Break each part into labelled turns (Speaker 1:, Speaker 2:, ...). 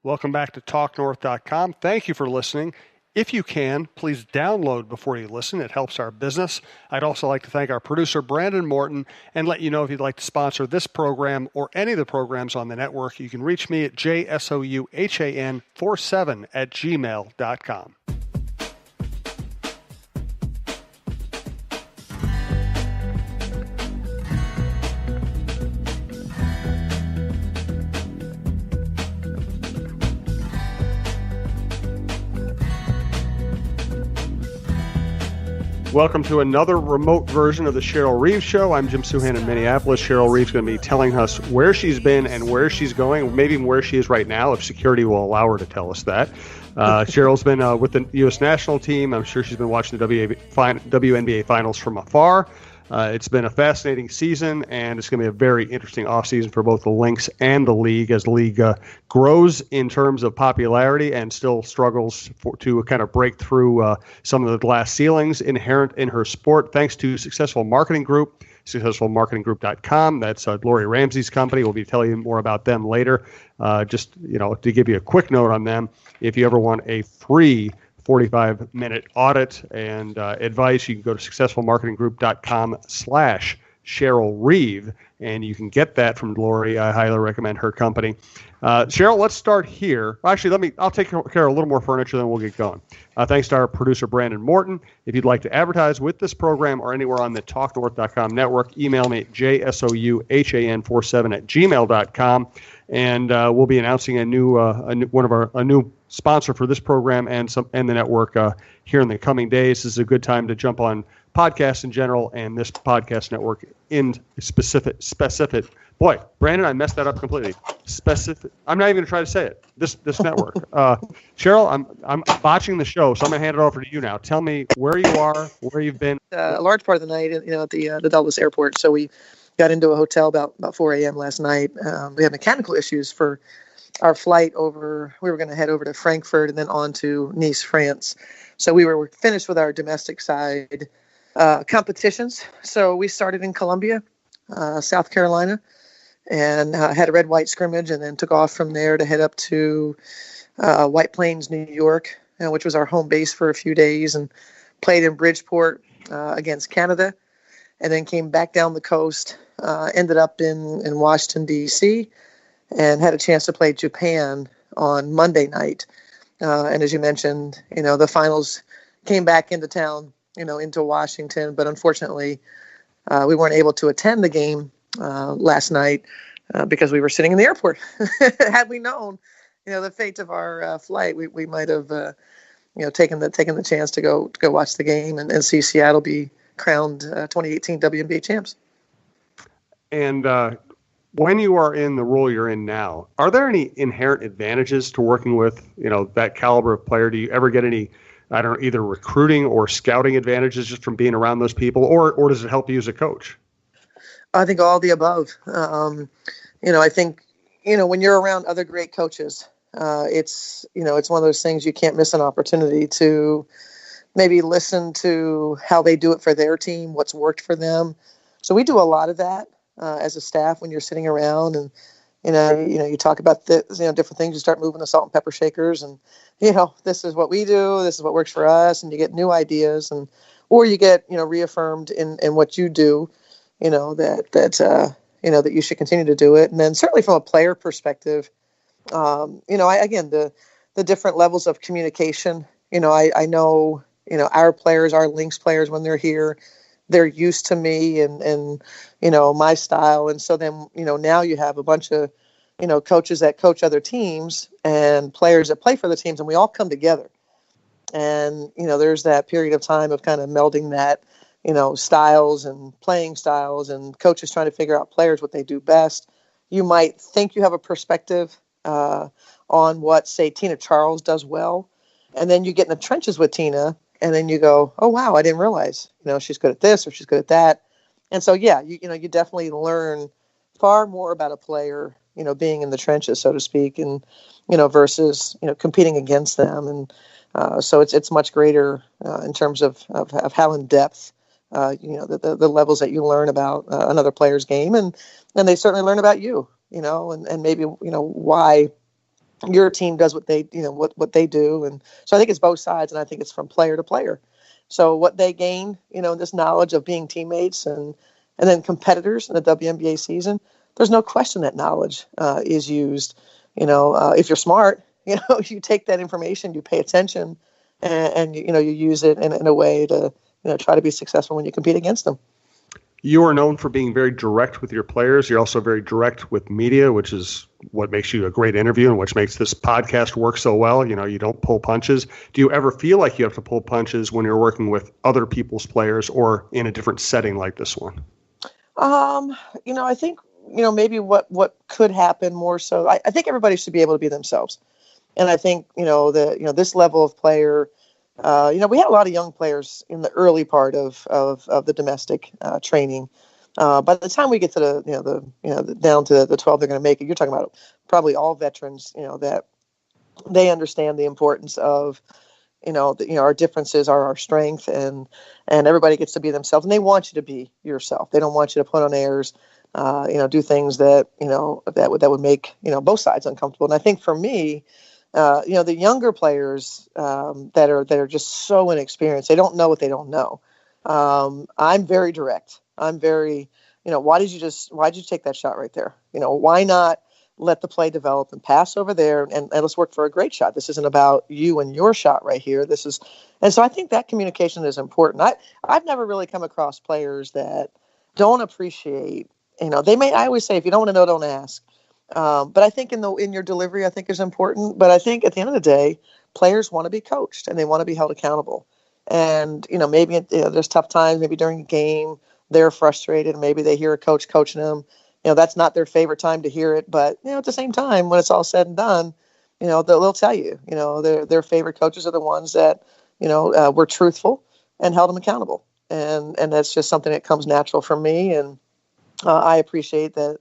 Speaker 1: Welcome back to talknorth.com. Thank you for listening. If you can, please download before you listen. It helps our business. I'd also like to thank our producer, Brandon Morton, and let you know if you'd like to sponsor this program or any of the programs on the network, you can reach me at jsouhan47@gmail.com. Welcome to another remote version of the Cheryl Reeve Show. I'm Jim Souhan in Minneapolis. Cheryl Reeve's going to be telling us where she's been and where she's going, maybe where she is right now, if security will allow her to tell us that. Cheryl's been with the U.S. national team. I'm sure she's been watching the WNBA Finals from afar. It's been a fascinating season, and it's going to be a very interesting offseason for both the Lynx and the league as the league grows in terms of popularity and still struggles to kind of break through some of the glass ceilings inherent in her sport, thanks to Successful Marketing Group, successfulmarketinggroup.com. That's Lori Ramsey's company. We'll be telling you more about them later. Just to give you a quick note on them, if you ever want a free 45-minute audit and advice, you can go to successfulmarketinggroup.com/Cheryl Reeve, and you can get that from Lori. I highly recommend her company. Cheryl, let's start here. Actually, I'll take care of a little more furniture, then we'll get going. Thanks to our producer, Brandon Morton. If you'd like to advertise with this program or anywhere on the talknorth.com network, email me at jsouhan47@gmail.com, and we'll be announcing a new sponsor for this program and the network here in the coming days. This is a good time to jump on podcasts in general and this podcast network in specific. Boy, Brandon, I messed that up completely. Specific. I'm not even going to try to say it. This network. Cheryl, I'm botching the show, so I'm going to hand it over to you now. Tell me where you are, where you've been.
Speaker 2: A large part of the night, at the Dulles airport. So we got into a hotel about 4 a.m. last night. We had mechanical issues for our flight over. We were going to head over to Frankfurt and then on to Nice, France. So we were finished with our domestic side competitions. So we started in Columbia, South Carolina, and had a red-white scrimmage, and then took off from there to head up to White Plains, New York, which was our home base for a few days, and played in Bridgeport against Canada, and then came back down the coast, ended up in Washington, D.C., and had a chance to play Japan on Monday night. And as you mentioned, the finals came back into town, into Washington, but unfortunately we weren't able to attend the game last night because we were sitting in the airport. Had we known, the fate of our flight, we might have, taken the chance to go watch the game and see Seattle be crowned 2018 WNBA champs. And
Speaker 1: when you are in the role you're in now, are there any inherent advantages to working with, that caliber of player? Do you ever get any, either recruiting or scouting advantages just from being around those people, or does it help you as a coach?
Speaker 2: I think all the above. I think, when you're around other great coaches, it's one of those things you can't miss an opportunity to maybe listen to how they do it for their team, what's worked for them. So we do a lot of that as a staff when you're sitting around and, you talk about different things. You start moving the salt and pepper shakers, and this is what we do. This is what works for us, and you get new ideas, or you get reaffirmed in what you do. That you should continue to do it. And then certainly from a player perspective, the different levels of communication. I know our players, our Lynx players, when they're here, they're used to me and my style. And so then, now you have a bunch of, coaches that coach other teams and players that play for the teams, and we all come together. And, there's that period of time of kind of melding that, styles and playing styles, and coaches trying to figure out players, what they do best. You might think you have a perspective on what, say, Tina Charles does well. And then you get in the trenches with Tina, and then you go, oh, wow, I didn't realize, she's good at this or she's good at that. And so, yeah, you definitely learn far more about a player, being in the trenches, so to speak, and, versus, competing against them. And so it's much greater in terms of how in depth, the levels that you learn about another player's game. And they certainly learn about you, and maybe, why your team does what they, what they do. And so I think it's both sides, and I think it's from player to player. So what they gain, this knowledge of being teammates and then competitors in the WNBA season, there's no question that knowledge is used. If you're smart, you take that information, you pay attention, and you use it in a way to, try to be successful when you compete against them.
Speaker 1: You are known for being very direct with your players. You're also very direct with media, which is what makes you a great interview and which makes this podcast work so well. You don't pull punches. Do you ever feel like you have to pull punches when you're working with other people's players or in a different setting like this one?
Speaker 2: I think, maybe what could happen more so, I think everybody should be able to be themselves. And I think, this level of player, we had a lot of young players in the early part of the domestic training. By the time we get to the down to the 12 they're going to make it, you're talking about probably all veterans, that they understand the importance of, our differences are our strength, and everybody gets to be themselves, and they want you to be yourself. They don't want you to put on airs, do things that, that would make, both sides uncomfortable. And I think for me, the younger players that are just so inexperienced, they don't know what they don't know. I'm very direct. I'm very, why'd you take that shot right there? Why not let the play develop and pass over there and let's work for a great shot. This isn't about you and your shot right here. And so I think that communication is important. I've never really come across players that don't appreciate, I always say, if you don't want to know, don't ask. But I think in your delivery, I think is important. But I think at the end of the day, players want to be coached and they want to be held accountable. And, maybe there's tough times, maybe during a game, they're frustrated. Maybe they hear a coach coaching them. That's not their favorite time to hear it. But, at the same time, when it's all said and done, they'll tell you, their favorite coaches are the ones that, were truthful and held them accountable. And that's just something that comes natural for me. And I appreciate that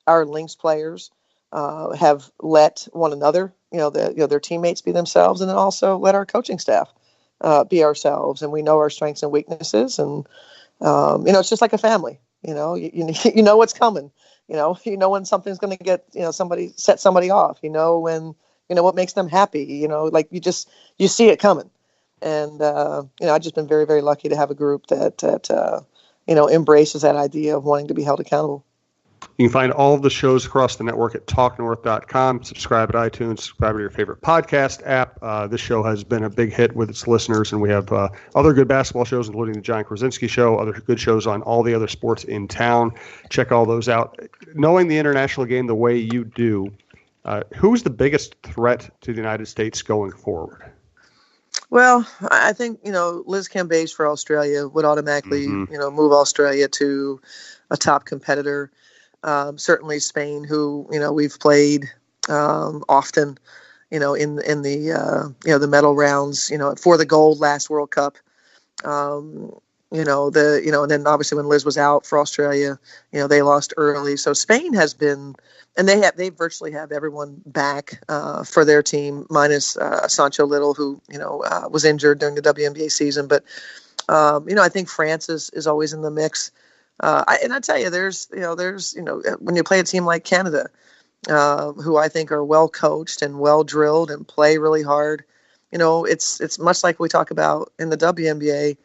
Speaker 2: our Lynx players have let one another, their teammates be themselves, and then also let our coaching staff be ourselves. And we know our strengths and weaknesses. And, it's just like a family, you know what's coming. When something's going to get, set somebody off, when, what makes them happy, like you see it coming. And, I've just been very, very lucky to have a group that embraces that idea of wanting to be held accountable.
Speaker 1: You can find all of the shows across the network at talknorth.com. Subscribe at iTunes. Subscribe to your favorite podcast app. This show has been a big hit with its listeners, and we have other good basketball shows, including the John Krasinski Show, other good shows on all the other sports in town. Check all those out. Knowing the international game the way you do, who's the biggest threat to the United States going forward?
Speaker 2: Well, I think, Liz Cambage for Australia would automatically, move Australia to a top competitor. Certainly Spain, who, we've played often, in the medal rounds, for the gold last World Cup. And then obviously when Liz was out for Australia, they lost early. So Spain has been, and they virtually have everyone back for their team, minus Sancho Little, who, was injured during the WNBA season. But, I think France is always in the mix. And I tell you, there's when you play a team like Canada, who I think are well coached and well drilled and play really hard, it's much like we talk about in the WNBA,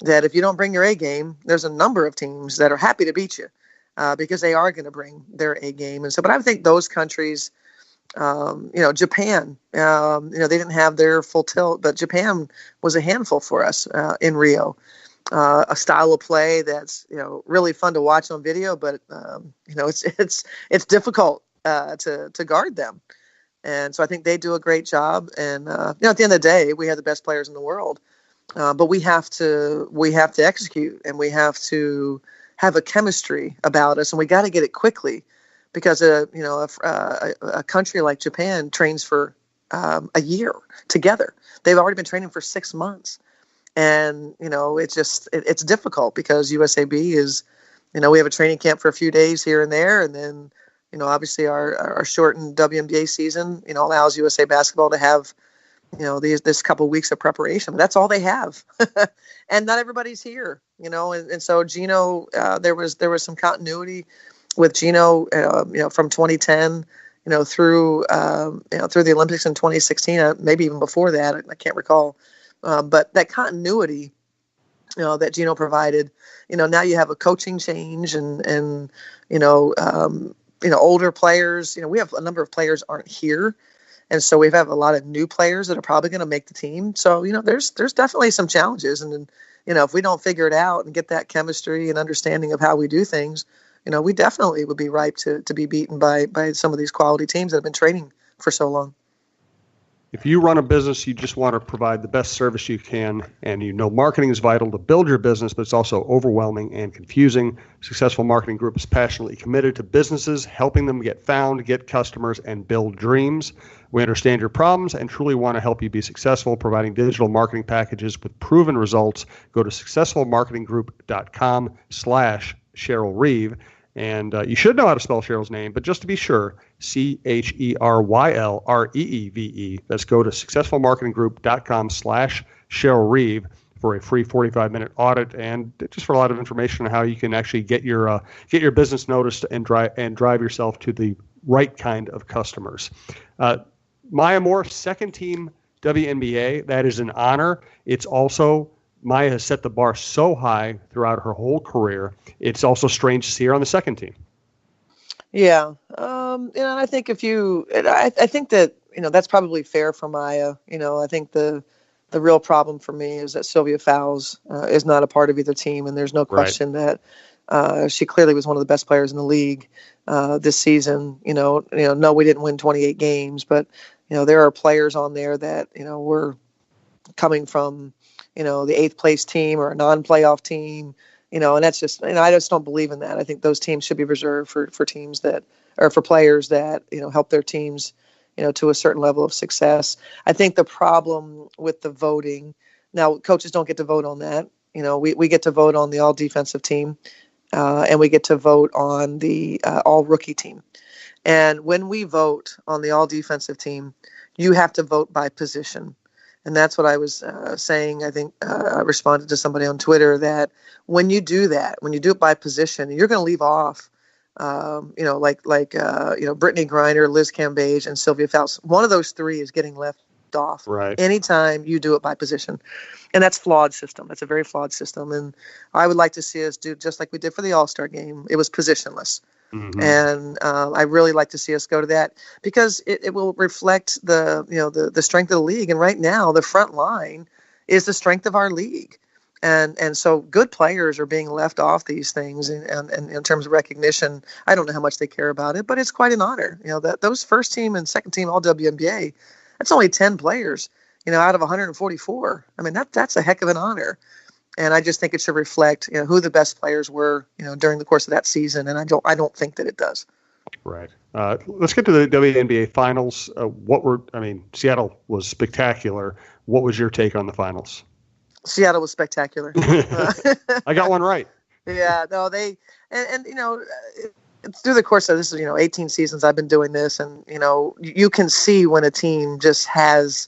Speaker 2: that if you don't bring your A game, there's a number of teams that are happy to beat you because they are going to bring their A game. And so, but I think those countries, Japan, they didn't have their full tilt, but Japan was a handful for us in Rio. A style of play that's really fun to watch on video, but it's difficult to guard them, and so I think they do a great job. And at the end of the day, we have the best players in the world, but we have to execute, and we have to have a chemistry about us, and we got to get it quickly, because a country like Japan trains for a year together. They've already been training for 6 months. And, it's difficult because USAB is, we have a training camp for a few days here and there. And then, obviously our shortened WNBA season, allows USA Basketball to have, this couple of weeks of preparation. But that's all they have. And not everybody's here, and so Gino, there was some continuity with Gino, from 2010, through through the Olympics in 2016, maybe even before that. I can't recall, but that continuity, that Gino provided. Now you have a coaching change, and older players. We have a number of players aren't here. And so we have a lot of new players that are probably going to make the team. So, there's definitely some challenges. And, if we don't figure it out and get that chemistry and understanding of how we do things, we definitely would be ripe to be beaten by some of these quality teams that have been training for so long.
Speaker 1: If you run a business, you just want to provide the best service you can, and marketing is vital to build your business, but it's also overwhelming and confusing. Successful Marketing Group is passionately committed to businesses, helping them get found, get customers, and build dreams. We understand your problems and truly want to help you be successful, providing digital marketing packages with proven results. Go to successfulmarketinggroup.com/Cheryl Reeve. And you should know how to spell Cheryl's name, but just to be sure, CHERYLREEVE. Let's go to successfulmarketinggroup.com/Cheryl Reeve for a free 45-minute audit, and just for a lot of information on how you can actually get your business noticed and drive yourself to the right kind of customers. Maya Moore, second team WNBA. That is an honor. It's also, Maya has set the bar so high throughout her whole career. It's also strange to see her on the second team.
Speaker 2: Yeah. I think I think that, that's probably fair for Maya. I think the real problem for me is that Sylvia Fowles is not a part of either team. And there's no question that she clearly was one of the best players in the league this season. No, we didn't win 28 games, but, there are players on there that, were coming from, the eighth place team or a non-playoff team, and that's just, I just don't believe in that. I think those teams should be reserved for teams that, or for players that, help their teams, to a certain level of success. I think the problem with the voting, now coaches don't get to vote on that. We get to vote on the all defensive team, and we get to vote on the all rookie team. And when we vote on the all defensive team, you have to vote by position. And that's what I was saying. I think I responded to somebody on Twitter that when you do that, when you do it by position, you're going to leave off, like Brittany Griner, Liz Cambage, and Sylvia Fowles. One of those three is getting left off anytime you do it by position. And that's flawed system. That's a very flawed system. And I would like to see us do just like we did for the All-Star game. It was positionless. Mm-hmm. And I really like to see us go to that because it will reflect the strength of the league. And right now, the front line is the strength of our league. And so good players are being left off these things. And in terms of recognition, I don't know how much they care about it, but it's quite an honor. That those first team and second team all WNBA, that's only 10 players, out of 144. I mean, that's a heck of an honor. And I just think it should reflect, who the best players were, during the course of that season. And I don't think that it does. Right.
Speaker 1: Let's get to the WNBA Finals. Seattle was spectacular. What was your take on the finals?
Speaker 2: Seattle was spectacular.
Speaker 1: I got one right.
Speaker 2: Yeah. No, through the course of this, 18 seasons I've been doing this, and you can see when a team just has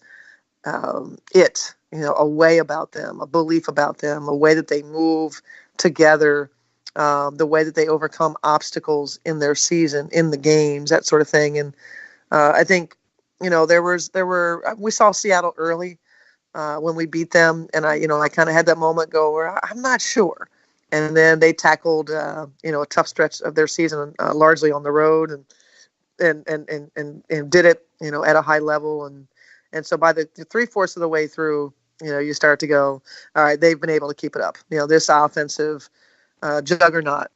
Speaker 2: a way about them, a belief about them, a way that they move together, the way that they overcome obstacles in their season, in the games, that sort of thing. And I think, we saw Seattle early when we beat them, and I kind of had that moment go where I'm not sure. And then they tackled, a tough stretch of their season, largely on the road, and did it, at a high level. And so by the 3/4 of the way through, you start to go, all right, they've been able to keep it up. This offensive juggernaut.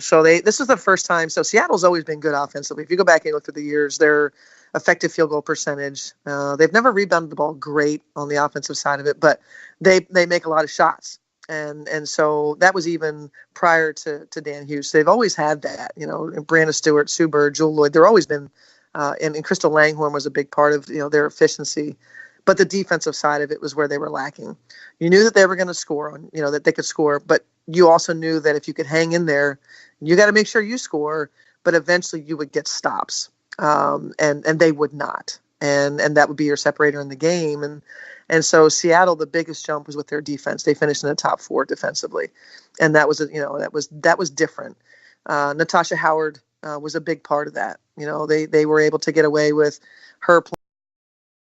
Speaker 2: So this is the first time. So Seattle's always been good offensively. If you go back and look through the years, their effective field goal percentage, they've never rebounded the ball great on the offensive side of it, but they make a lot of shots. And so that was even prior to Dan Hughes. They've always had that, Brianna Stewart, Sue Bird, Jewel Lloyd. They've always been, and Crystal Langhorne was a big part of, their efficiency. But the defensive side of it was where they were lacking. You knew that they were going to score, that they could score, but you also knew that if you could hang in there, you got to make sure you score, but eventually you would get stops, and they would not. And that would be your separator in the game. And so Seattle, the biggest jump was with their defense. They finished in the top 4 defensively. And that was, that was different. Natasha Howard was a big part of that. You know, they were able to get away with her